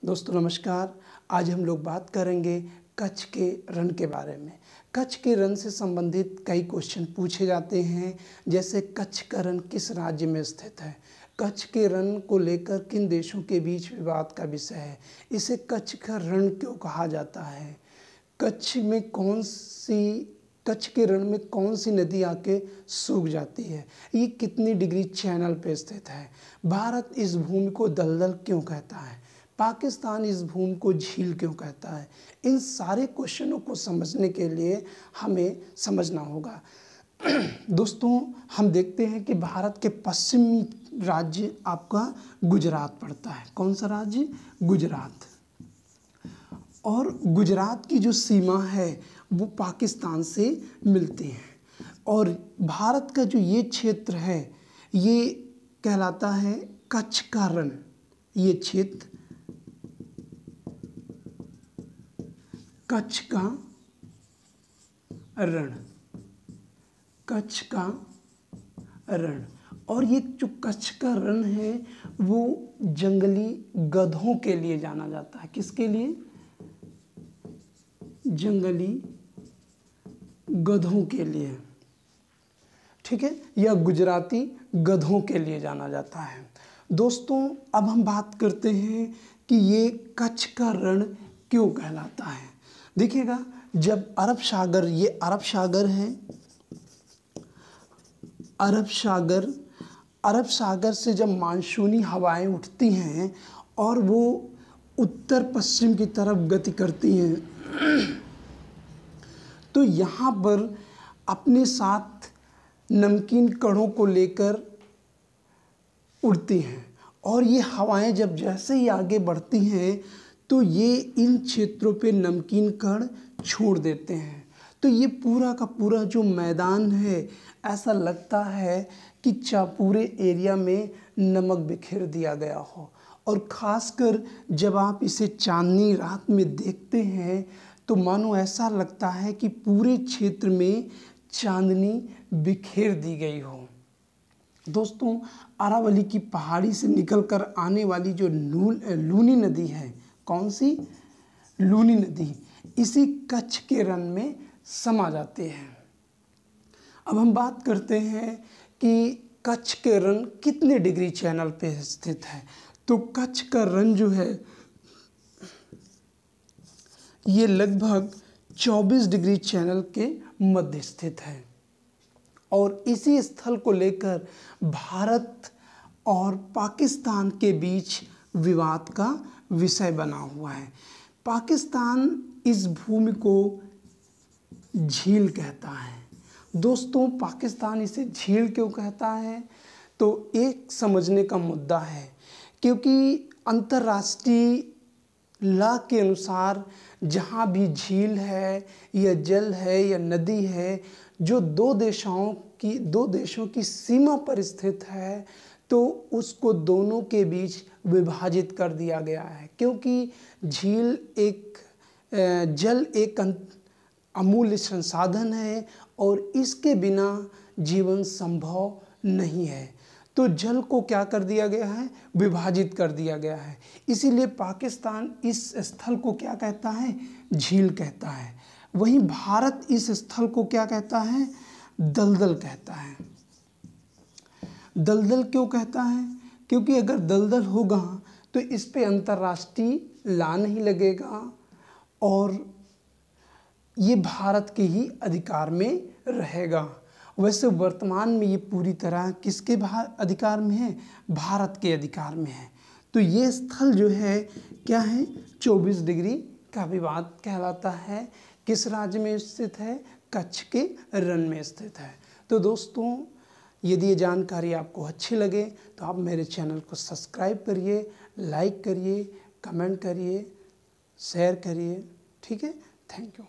दोस्तों नमस्कार। आज हम लोग बात करेंगे कच्छ के रण के बारे में। कच्छ के रण से संबंधित कई क्वेश्चन पूछे जाते हैं, जैसे कच्छ का रण किस राज्य में स्थित है, कच्छ के रण को लेकर किन देशों के बीच विवाद का विषय है, इसे कच्छ का रण क्यों कहा जाता है, कच्छ के रण में कौन सी नदी आके सूख जाती है, ये कितनी डिग्री चैनल पे स्थित है, भारत इस भूमि को दलदल क्यों कहता है, पाकिस्तान इस भूमि को झील क्यों कहता है। इन सारे क्वेश्चनों को समझने के लिए हमें समझना होगा। दोस्तों हम देखते हैं कि भारत के पश्चिमी राज्य आपका गुजरात पड़ता है। कौन सा राज्य? गुजरात। और गुजरात की जो सीमा है वो पाकिस्तान से मिलती है, और भारत का जो ये क्षेत्र है ये कहलाता है कच्छ का रण। ये क्षेत्र कच्छ का रण, कच्छ का रण। और ये जो कच्छ का रण है वो जंगली गधों के लिए जाना जाता है। किसके लिए? जंगली गधों के लिए, ठीक है, या गुजराती गधों के लिए जाना जाता है। दोस्तों अब हम बात करते हैं कि ये कच्छ का रण क्यों कहलाता है। देखिएगा, जब अरब सागर, ये अरब सागर है, अरब सागर से जब मानसूनी हवाएं उठती हैं और वो उत्तर पश्चिम की तरफ गति करती हैं तो यहाँ पर अपने साथ नमकीन कणों को लेकर उड़ती हैं, और ये हवाएं जब जैसे ही आगे बढ़ती हैं तो ये इन क्षेत्रों पे नमकीन कण छोड़ देते हैं। तो ये पूरा का पूरा जो मैदान है, ऐसा लगता है कि पूरे एरिया में नमक बिखेर दिया गया हो। और ख़ासकर जब आप इसे चांदनी रात में देखते हैं तो मानो ऐसा लगता है कि पूरे क्षेत्र में चांदनी बिखेर दी गई हो। दोस्तों अरावली की पहाड़ी से निकलकर आने वाली जो लूनी नदी है, कौन सी? लूनी नदी, इसी कच्छ के रण में समा जाते हैं। अब हम बात करते हैं कि कच्छ के रण कितने डिग्री चैनल पे स्थित है। तो कच्छ का रण जो है ये लगभग 24 डिग्री चैनल के मध्य स्थित है, और इसी स्थल को लेकर भारत और पाकिस्तान के बीच विवाद का विषय बना हुआ है। पाकिस्तान इस भूमि को झील कहता है। दोस्तों पाकिस्तान इसे झील क्यों कहता है, तो एक समझने का मुद्दा है, क्योंकि अंतर्राष्ट्रीय लॉ के अनुसार जहाँ भी झील है या जल है या नदी है जो दो देशों की सीमा पर स्थित है, तो उसको दोनों के बीच विभाजित कर दिया गया है। क्योंकि जल एक अमूल्य संसाधन है और इसके बिना जीवन संभव नहीं है। तो जल को क्या कर दिया गया है? विभाजित कर दिया गया है। इसीलिए पाकिस्तान इस स्थल को क्या कहता है? झील कहता है। वहीं भारत इस स्थल को क्या कहता है? दलदल कहता है। दलदल क्यों कहता है? क्योंकि अगर दलदल होगा तो इस पे अंतर्राष्ट्रीय लॉ नहीं लगेगा और ये भारत के ही अधिकार में रहेगा। वैसे वर्तमान में ये पूरी तरह किसके अधिकार में है? भारत के अधिकार में है। तो ये स्थल जो है क्या है? 24 डिग्री का विवाद कहलाता है। किस राज्य में स्थित है? कच्छ के रण में स्थित है। तो दोस्तों यदि ये जानकारी आपको अच्छी लगे तो आप मेरे चैनल को सब्सक्राइब करिए, लाइक करिए, कमेंट करिए, शेयर करिए। ठीक है, थैंक यू।